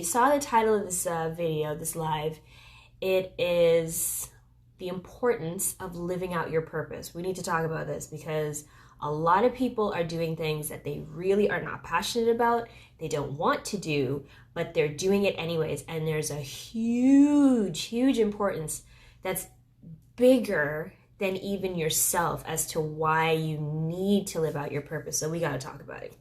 saw the title of this video, this live. It is the importance of living out your purpose. We need to talk about this because a lot of people are doing things that they really are not passionate about, they don't want to do, but they're doing it anyways. And there's a huge importance that's bigger than even yourself as to why you need to live out your purpose. So we got to talk about it.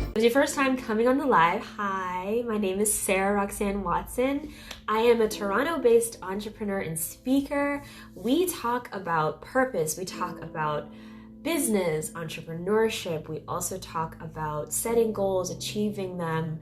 If it's your first time coming on the live, hi, my name is Sarah Roxanne Watson. I am a Toronto-based entrepreneur and speaker. We talk about purpose, we talk about business, entrepreneurship. We also talk about setting goals, achieving them,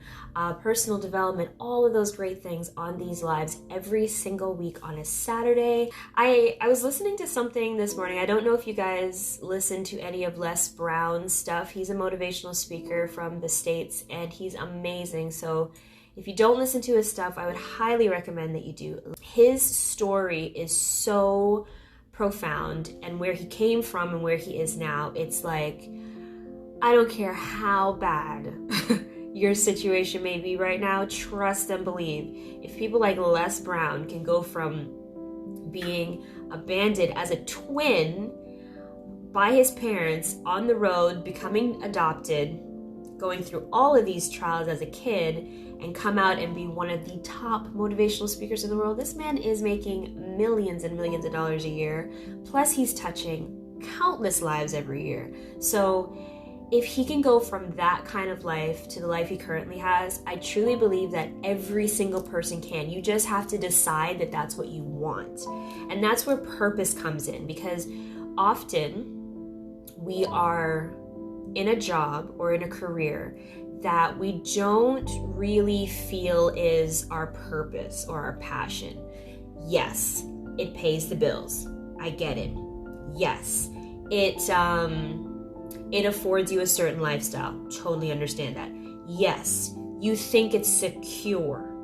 personal development, all of those great things on these lives every single week on a Saturday. I was listening to something this morning. I don't know if you guys listen to any of Les Brown's stuff. He's a motivational speaker from the States and he's amazing. So if you don't listen to his stuff, I would highly recommend that you do. His story is so profound, and where he came from and where he is now, it's like, I don't care how bad your situation may be right now, trust and believe. If people like Les Brown can go from being abandoned as a twin by his parents on the road, becoming adopted, going through all of these trials as a kid, and come out and be one of the top motivational speakers in the world. This man is making millions and millions of dollars a year. Plus he's touching countless lives every year. So if he can go from that kind of life to the life he currently has, I truly believe that every single person can. You just have to decide that that's what you want. And that's where purpose comes in, because often we are in a job or in a career that we don't really feel is our purpose or our passion. Yes, it pays the bills. I get it. Yes, it affords you a certain lifestyle. Totally understand that. Yes, you think it's secure.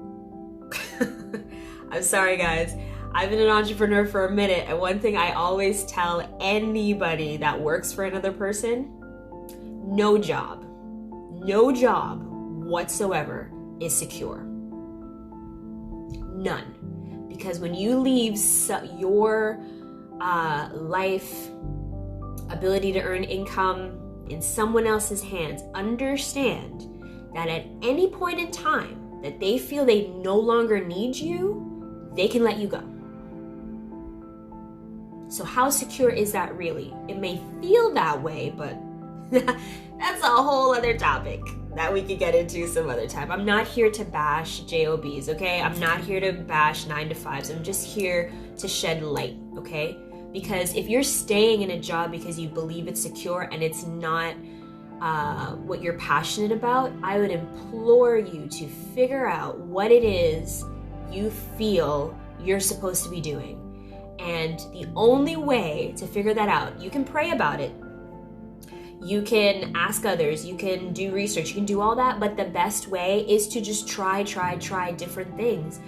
I'm sorry, guys. I've been an entrepreneur for a minute, and one thing I always tell anybody that works for another person, no job whatsoever is secure. None. Because when you leave your life, ability to earn income in someone else's hands, understand that at any point in time that they feel they no longer need you, they can let you go. So how secure is that really? It may feel that way, but that's a whole other topic that we could get into some other time. I'm not here to bash JOBs, okay? I'm not here to bash 9-to-5s. I'm just here to shed light, okay? Because if you're staying in a job because you believe it's secure and it's not what you're passionate about, I would implore you to figure out what it is you feel you're supposed to be doing. And the only way to figure that out, you can pray about it, you can ask others, you can do research, you can do all that, but the best way is to just try different things.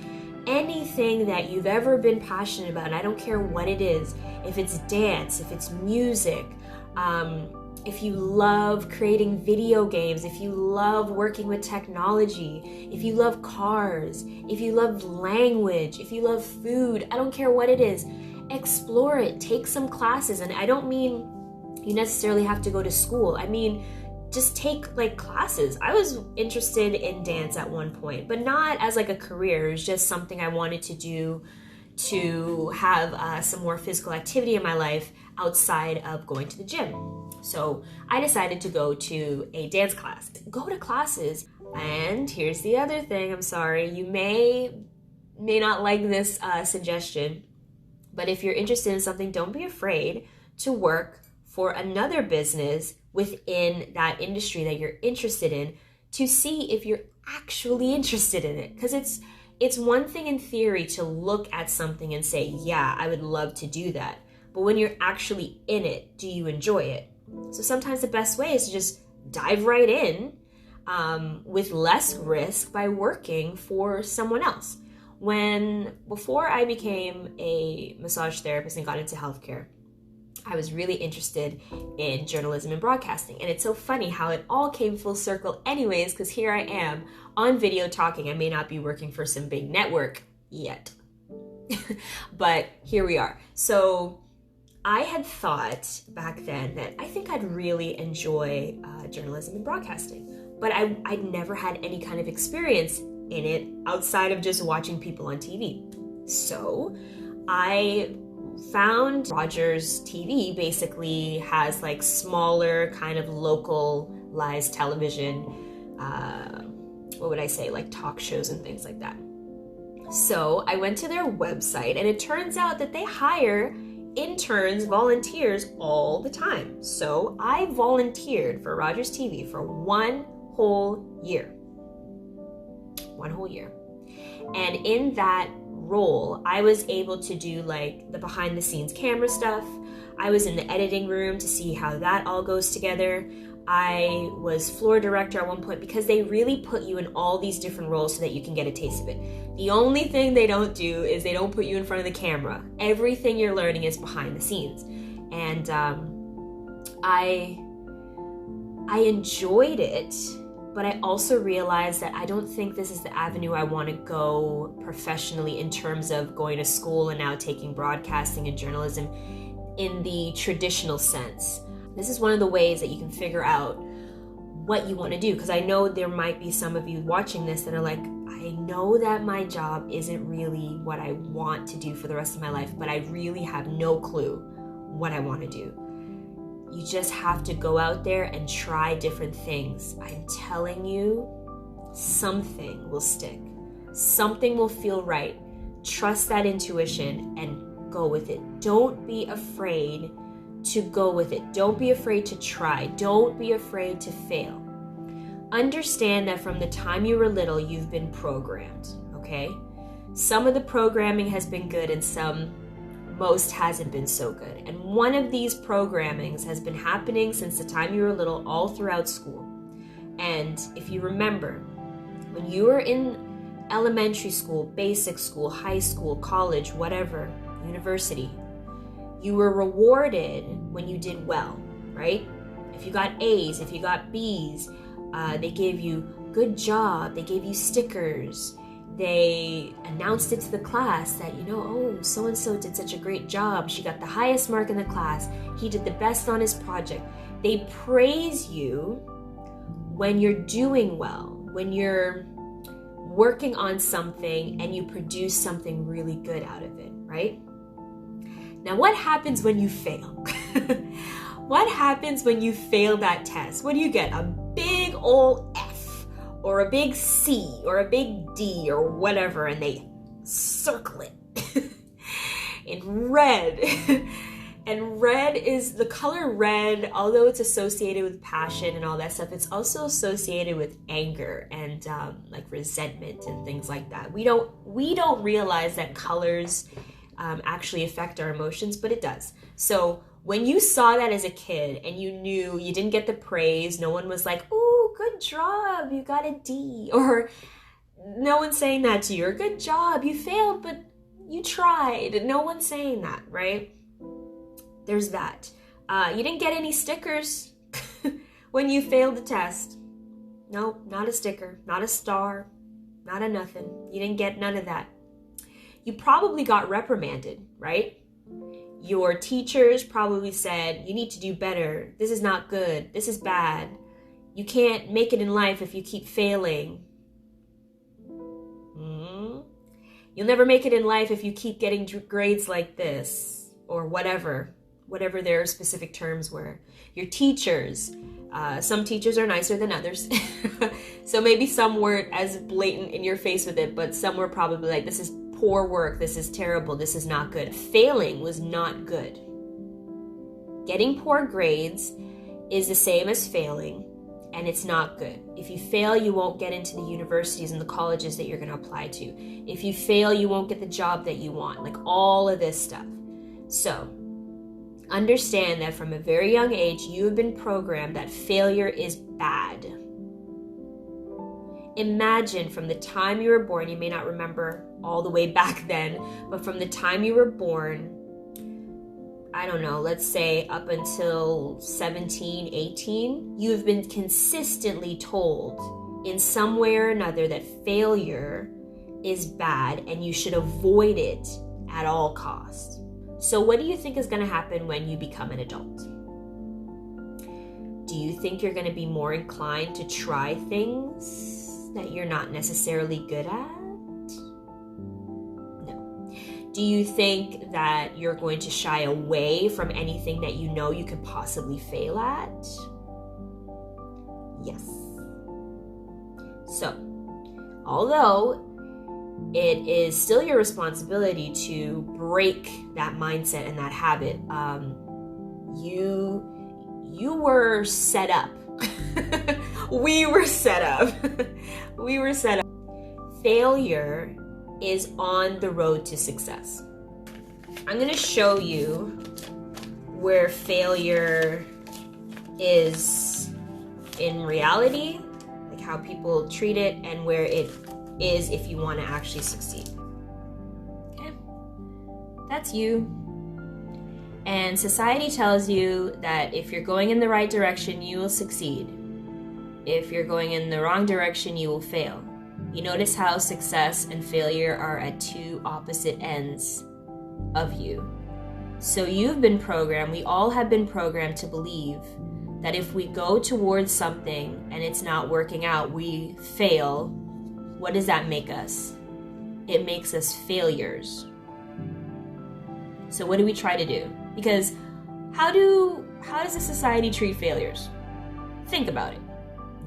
Anything that you've ever been passionate about, and I don't care what it is, if it's dance, if it's music, if you love creating video games, if you love working with technology, if you love cars, if you love language, if you love food, I don't care what it is, explore it, take some classes. And I don't mean you necessarily have to go to school. I mean, just take like classes. I was interested in dance at one point, but not as like a career. It was just something I wanted to do to have some more physical activity in my life outside of going to the gym. So I decided to go to a dance class. Go to classes. And here's the other thing. I'm sorry, you may not like this suggestion, but if you're interested in something, don't be afraid to work for another business within that industry that you're interested in to see if you're actually interested in it. Because it's one thing in theory to look at something and say, yeah, I would love to do that. But when you're actually in it, do you enjoy it? So sometimes the best way is to just dive right in with less risk by working for someone else. Before I became a massage therapist and got into healthcare, I was really interested in journalism and broadcasting. And it's so funny how it all came full circle anyways, because here I am on video talking. I may not be working for some big network yet, but here we are. So I had thought back then that I think I'd really enjoy journalism and broadcasting, but I'd never had any kind of experience in it outside of just watching people on TV. So I found Rogers TV basically has like smaller kind of localized television, what would I say, like talk shows and things like that. So I went to their website, and it turns out that they hire interns, volunteers all the time. So I volunteered for Rogers TV for 1 whole year. 1 whole year. And in that role, I was able to do like the behind the scenes camera stuff. I was in the editing room to see how that all goes together. I was floor director at one point, because they really put you in all these different roles so that you can get a taste of it. The only thing they don't do is they don't put you in front of the camera. Everything you're learning is behind the scenes. And I enjoyed it, but I also realized that I don't think this is the avenue I want to go professionally in terms of going to school and now taking broadcasting and journalism in the traditional sense. This is one of the ways that you can figure out what you want to do, because I know there might be some of you watching this that are like, I know that my job isn't really what I want to do for the rest of my life, but I really have no clue what I want to do. You just have to go out there and try different things. I'm telling you, something will stick. Something will feel right. Trust that intuition and go with it. Don't be afraid to go with it. Don't be afraid to try. Don't be afraid to fail. Understand that from the time you were little, you've been programmed, okay? Some of the programming has been good and most hasn't been so good. And one of these programmings has been happening since the time you were little, all throughout school. And if you remember, when you were in elementary school, basic school, high school, college, whatever, university, you were rewarded when you did well, right? If you got A's, if you got B's, they gave you good job, they gave you stickers, they announced it to the class that, oh, so-and-so did such a great job, she got the highest mark in the class, he did the best on his project. They praise you when you're doing well, when you're working on something and you produce something really good out of it, right? Now, what happens when you fail? What happens when you fail that test? What do you get? A big old F or a big C or a big D or whatever, and they circle it in red. And red is the color red, although it's associated with passion and all that stuff, it's also associated with anger and like resentment and things like that. We don't realize that colors actually affect our emotions, but it does. So when you saw that as a kid and you knew you didn't get the praise, no one was like, "Ooh, good job, you got a D," or no one's saying that to you, or "Good job, you failed, but you tried." No one's saying that, right? There's that. You didn't get any stickers when you failed the test. Nope, not a sticker, not a star, not a nothing. You didn't get none of that. You probably got reprimanded, right? Your teachers probably said, you need to do better. This is not good. This is bad. You can't make it in life if you keep failing. You'll never make it in life if you keep getting grades like this, or whatever their specific terms were. Your teachers, some teachers are nicer than others. So maybe some weren't as blatant in your face with it, but some were probably like, this is poor work, this is terrible, this is not good. Failing was not good. Getting poor grades is the same as failing, and it's not good. If you fail, you won't get into the universities and the colleges that you're going to apply to. If you fail, you won't get the job that you want, like all of this stuff. So understand that from a very young age, you have been programmed that failure is bad. Imagine from the time you were born, you may not remember all the way back then, but from the time you were born, I don't know, let's say up until 17, 18, you've been consistently told in some way or another that failure is bad and you should avoid it at all costs. So what do you think is going to happen when you become an adult? Do you think you're going to be more inclined to try things that you're not necessarily good at? Do you think that you're going to shy away from anything that you know you could possibly fail at? Yes. So, although it is still your responsibility to break that mindset and that habit, you were set up. We were set up. We were set up. Failure is on the road to success. I'm going to show you where failure is in reality, like how people treat it, and where it is if you want to actually succeed. Okay? That's you. And society tells you that if you're going in the right direction, you will succeed. If you're going in the wrong direction, you will fail. You notice how success and failure are at two opposite ends of you. So you've been programmed, we all have been programmed to believe that if we go towards something and it's not working out, we fail. What does that make us? It makes us failures. So what do we try to do? Because how does a society treat failures? Think about it.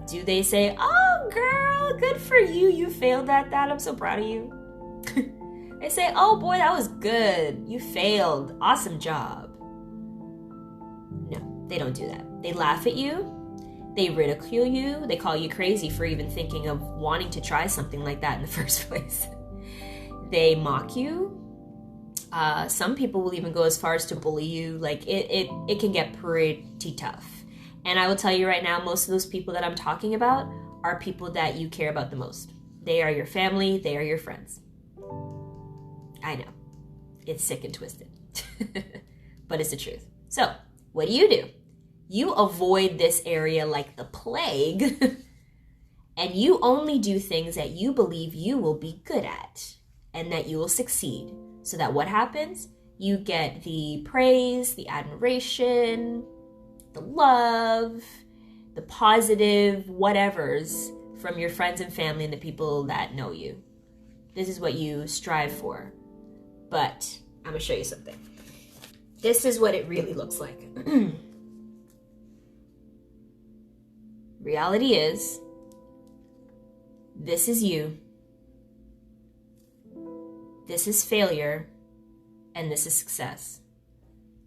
Do they say, "Oh girl, good for you, you failed at that, I'm so proud of you"? They say, "Oh boy, that was good, you failed, awesome job"? No, they don't do that. They laugh at you, they ridicule you, they call you crazy for even thinking of wanting to try something like that in the first place. They mock you. Some people will even go as far as to bully you. Like it can get pretty tough. And I will tell you right now, most of those people that I'm talking about are people that you care about the most. They are your family, they are your friends. I know, it's sick and twisted, but it's the truth. So what do? You avoid this area like the plague, and you only do things that you believe you will be good at and that you will succeed. So that what happens? You get the praise, the admiration, the love, the positive whatevers from your friends and family and the people that know you. This is what you strive for. But I'm going to show you something. This is what it really looks like. Reality is, this is you, this is failure, and this is success.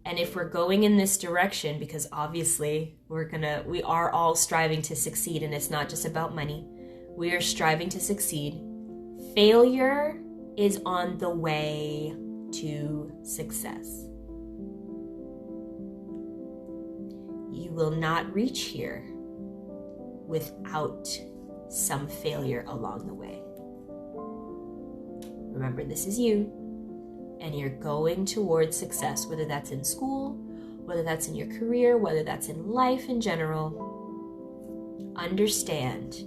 And if we're going in this direction, because obviously we are all striving to succeed, and it's not just about money. We are striving to succeed. Failure is on the way to success. You will not reach here without some failure along the way. Remember, this is you. And you're going towards success, whether that's in school, whether that's in your career, whether that's in life in general. Understand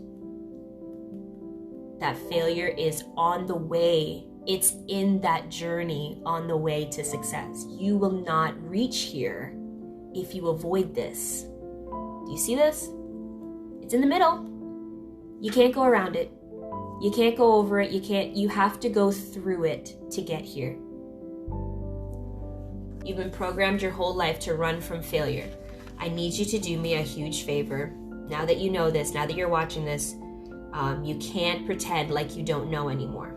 that failure is on the way. It's in that journey on the way to success. You will not reach here if you avoid this. Do you see this? It's in the middle. You can't go around it. You can't go over it. You have to go through it to get here. You've been programmed your whole life to run from failure. I need you to do me a huge favor. Now that you know this, now that you're watching this, you can't pretend like you don't know anymore.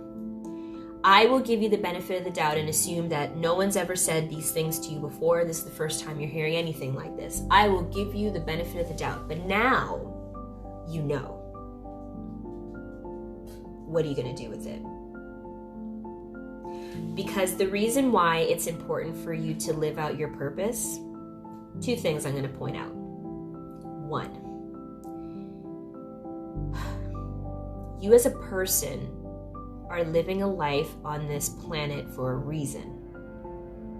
I will give you the benefit of the doubt and assume that no one's ever said these things to you before. This is the first time you're hearing anything like this. I will give you the benefit of the doubt. But now, you know. What are you going to do with it? Because the reason why it's important for you to live out your purpose, two things I'm going to point out. One, you as a person are living a life on this planet for a reason.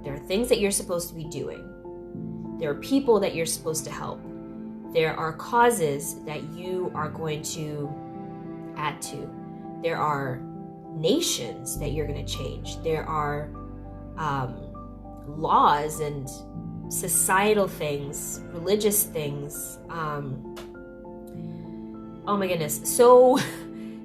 There are things that you're supposed to be doing. There are people that you're supposed to help. There are causes that you are going to add to. There are nations that you're going to change. There are laws and societal things, religious things. Oh my goodness, so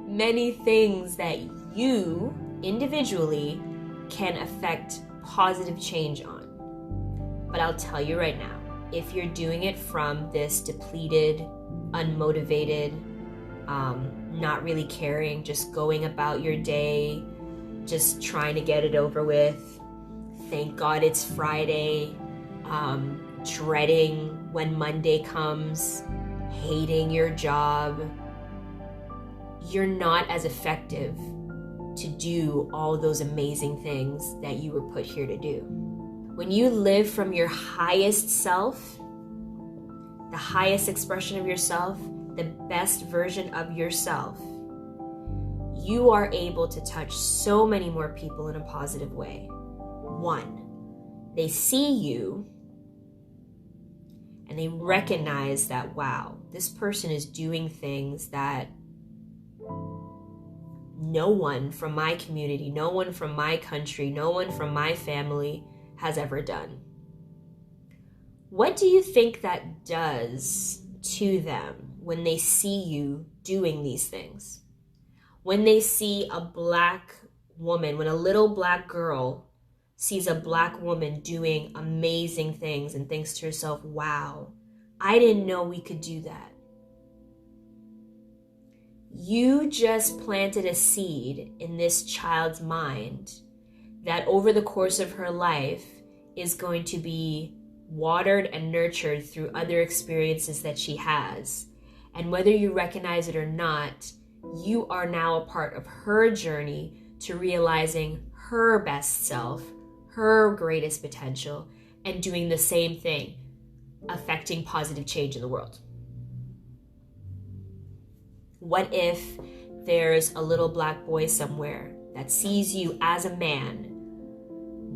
many things that you individually can affect positive change on. But I'll tell you right now, if you're doing it from this depleted, unmotivated, not really caring, just going about your day, just trying to get it over with, thank God it's Friday, dreading when Monday comes, hating your job, you're not as effective to do all those amazing things that you were put here to do. When you live from your highest self, the highest expression of yourself, the best version of yourself, you are able to touch so many more people in a positive way. One, they see you and they recognize that, wow, this person is doing things that no one from my community, no one from my country, no one from my family has ever done. What do you think that does to them when they see you doing these things? When they see a black woman, when a little black girl sees a black woman doing amazing things and thinks to herself, wow, I didn't know we could do that. You just planted a seed in this child's mind that over the course of her life is going to be watered and nurtured through other experiences that she has. And whether you recognize it or not, you are now a part of her journey to realizing her best self, her greatest potential, and doing the same thing, affecting positive change in the world. What if there's a little black boy somewhere that sees you as a man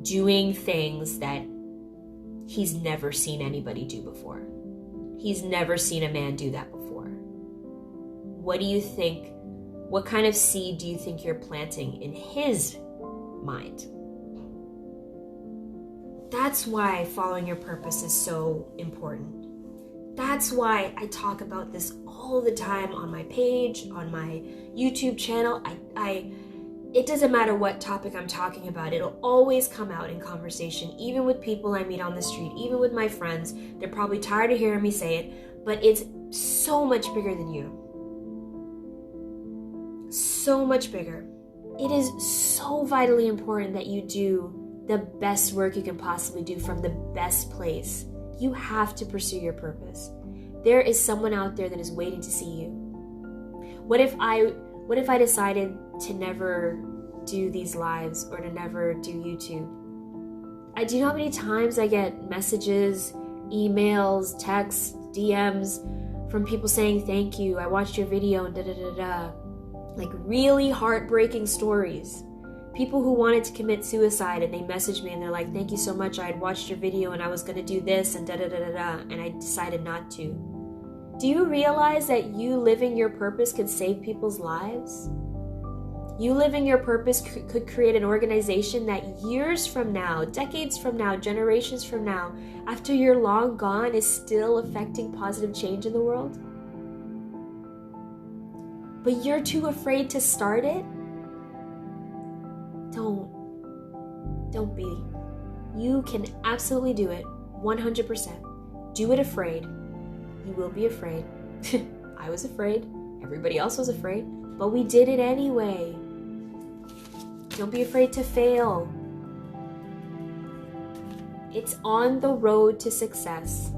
doing things that he's never seen anybody do before? He's never seen a man do that before. What do you think? What kind of seed do you think you're planting in his mind? That's why following your purpose is so important. That's why I talk about this all the time on my page, on my YouTube channel. It doesn't matter what topic I'm talking about. It'll always come out in conversation, even with people I meet on the street, even with my friends. They're probably tired of hearing me say it, but it's so much bigger than you. So much bigger. It is so vitally important that you do the best work you can possibly do from the best place. You have to pursue your purpose. There is someone out there that is waiting to see you. What if I decided to never do these lives or to never do YouTube? Do you know how many times I get messages, emails, texts, DMs from people saying, thank you, I watched your video and da-da-da-da. Like really heartbreaking stories. People who wanted to commit suicide and they messaged me and they're like, thank you so much, I had watched your video and I was going to do this and da-da-da-da-da, and I decided not to. Do you realize that you living your purpose could save people's lives? You living your purpose could create an organization that years from now, decades from now, generations from now, after you're long gone, is still affecting positive change in the world? But you're too afraid to start it? Don't be. You can absolutely do it, 100%. Do it afraid. You will be afraid. I was afraid. Everybody else was afraid. But we did it anyway. Don't be afraid to fail. It's on the road to success.